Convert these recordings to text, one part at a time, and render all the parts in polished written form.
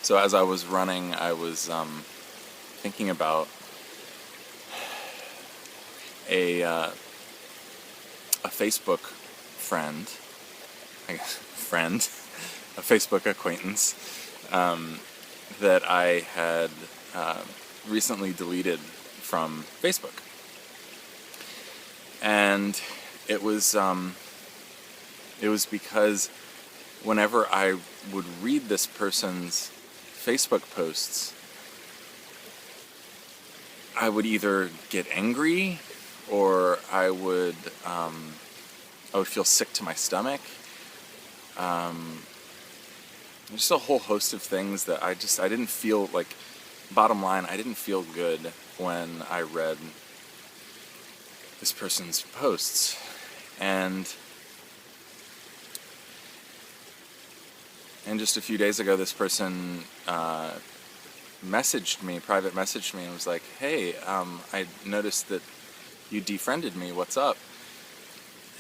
So as I was running, I was thinking about a Facebook friend, I guess friend, a Facebook acquaintance that I had recently deleted from Facebook, and it was because whenever I would read this person's Facebook posts, I would either get angry or I would feel sick to my stomach. Just a whole host of things that I didn't feel like. Bottom line, I didn't feel good when I read this person's posts, and just a few days ago, this person private messaged me, and was like, "Hey, I noticed that you defriended me. What's up?"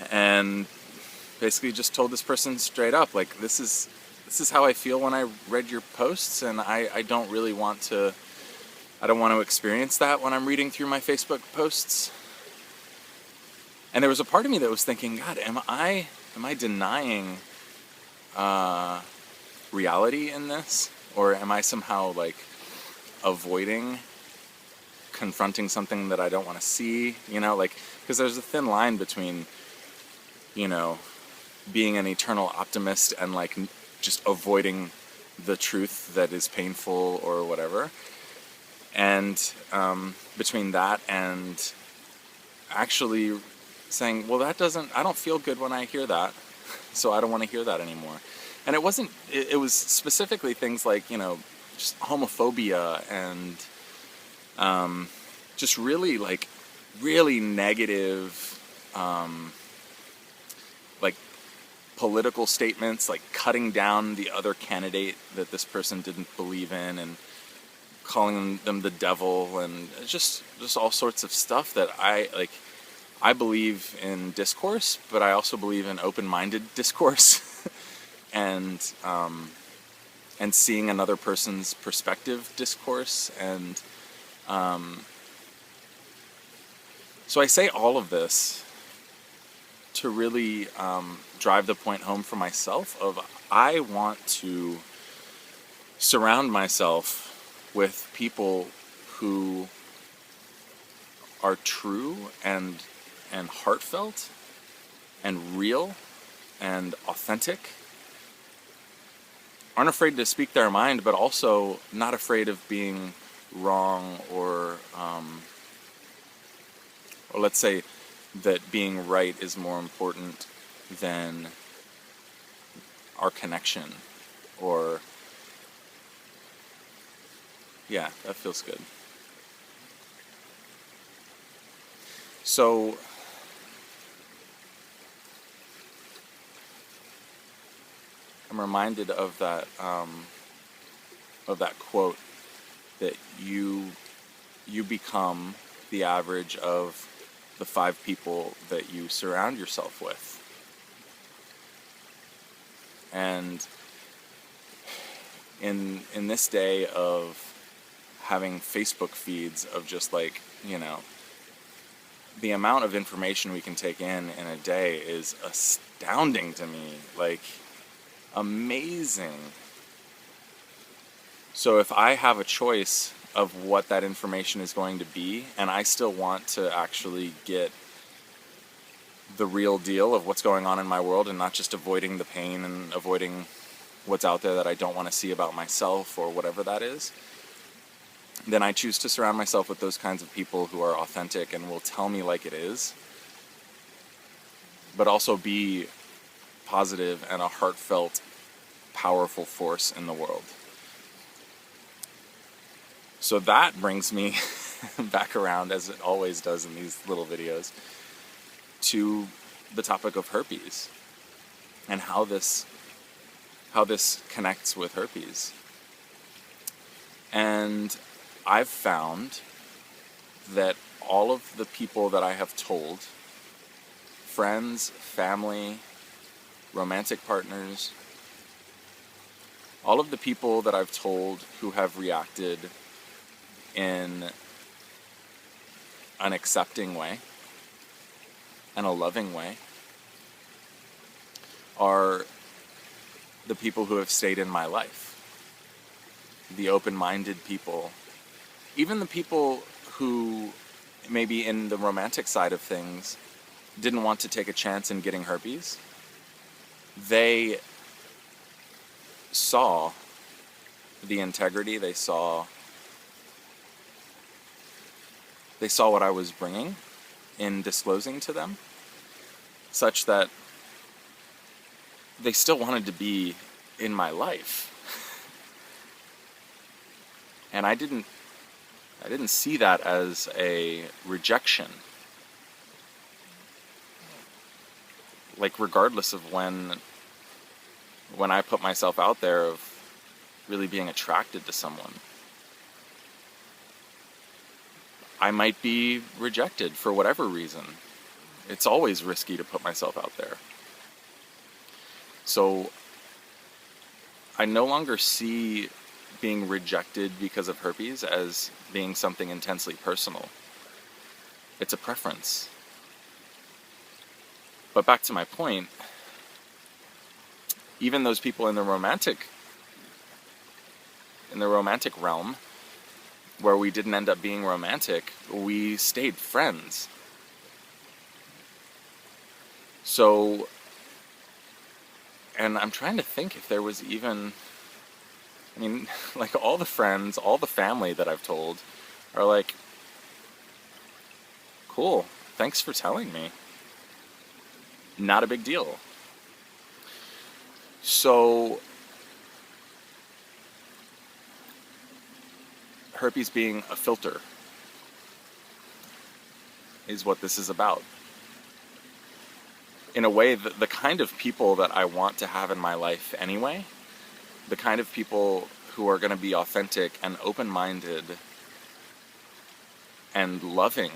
And basically just told this person straight up, like, this is how I feel when I read your posts, and I don't really want to. I don't want to experience that when I'm reading through my Facebook posts. And there was a part of me that was thinking, God, am I denying reality in this, or am I somehow like avoiding confronting something that I don't want to see? Like, because there's a thin line between, being an eternal optimist and like just avoiding the truth that is painful or whatever. And between that and actually saying, well, I don't feel good when I hear that, so I don't want to hear that anymore. And it was specifically things like, just homophobia and just really negative, like political statements, like cutting down the other candidate that this person didn't believe in, and calling them the devil, and just all sorts of stuff that I believe in discourse, but I also believe in open-minded discourse and seeing another person's perspective discourse. And so I say all of this to really drive the point home for myself of I want to surround myself with people who are true and heartfelt and real and authentic, aren't afraid to speak their mind, but also not afraid of being wrong, or let's say that being right is more important than our connection. Or yeah, that feels good. So I'm reminded of that quote that you become the average of the 5 people that you surround yourself with. And in this day of having Facebook feeds of just like, the amount of information we can take in a day is astounding to me, like amazing. So if I have a choice of what that information is going to be, and I still want to actually get the real deal of what's going on in my world, and not just avoiding the pain and avoiding what's out there that I don't want to see about myself or whatever that is, then I choose to surround myself with those kinds of people who are authentic and will tell me like it is, but also be positive and a heartfelt, powerful force in the world. So that brings me back around, as it always does in these little videos, to the topic of herpes and how this connects with herpes. And I've found that all of the people that I have told, friends, family, romantic partners, All of the people that I've told who have reacted in an accepting way and a loving way are the people who have stayed in my life. The open-minded people. Even the people who, maybe in the romantic side of things, didn't want to take a chance in getting herpes. They saw the integrity, they saw what I was bringing in disclosing to them, such that they still wanted to be in my life. And I didn't see that as a rejection. Like, regardless of when I put myself out there of really being attracted to someone, I might be rejected for whatever reason. It's always risky to put myself out there. So I no longer see being rejected because of herpes as being something intensely personal. It's a preference. But back to my point, even those people in the romantic realm, where we didn't end up being romantic, we stayed friends. So, and I'm trying to think if there was even, I mean, like, all the friends, all the family that I've told are like, cool, thanks for telling me. Not a big deal. So, herpes being a filter is what this is about. In a way, the kind of people that I want to have in my life anyway, the kind of people who are going to be authentic and open-minded and loving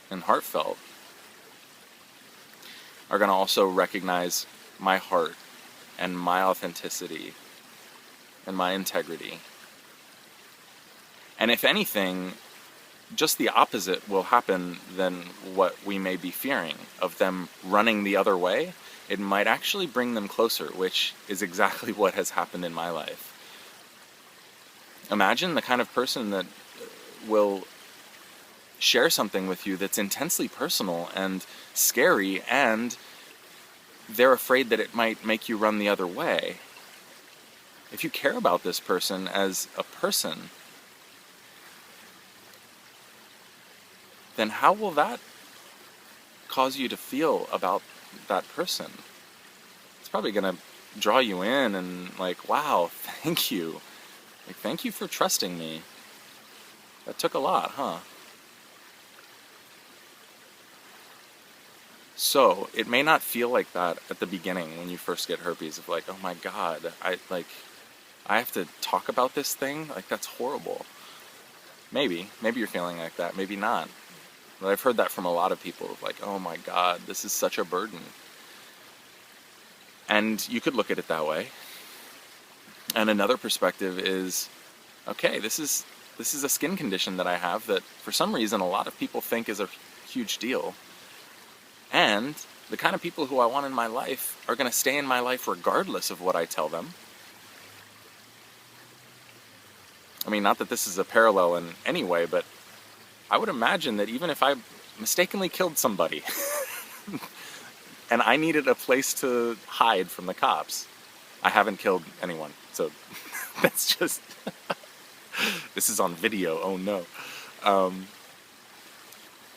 and heartfelt, are going to also recognize my heart and my authenticity and my integrity. And if anything, just the opposite will happen than what we may be fearing, of them running the other way. It might actually bring them closer, which is exactly what has happened in my life. Imagine the kind of person that will share something with you that's intensely personal and scary, and they're afraid that it might make you run the other way. If you care about this person as a person, then how will that cause you to feel about that person? It's probably going to draw you in and like, wow, thank you. Like, thank you for trusting me. That took a lot, huh? So, it may not feel like that at the beginning when you first get herpes, of like, oh my god, I have to talk about this thing? Like, that's horrible. Maybe you're feeling like that, maybe not. But I've heard that from a lot of people, of like, oh my god, this is such a burden. And you could look at it that way. And another perspective is, okay, this is a skin condition that I have that for some reason a lot of people think is a huge deal. And the kind of people who I want in my life are going to stay in my life regardless of what I tell them. I mean, not that this is a parallel in any way, but I would imagine that even if I mistakenly killed somebody and I needed a place to hide from the cops, I haven't killed anyone, so that's just, this is on video, oh no.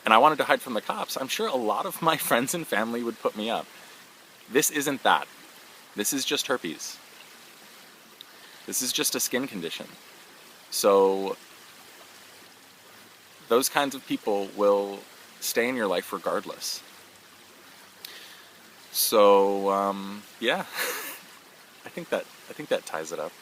And I wanted to hide from the cops, I'm sure a lot of my friends and family would put me up. This isn't that. This is just herpes. This is just a skin condition. So those kinds of people will stay in your life regardless. So, yeah, I think that ties it up.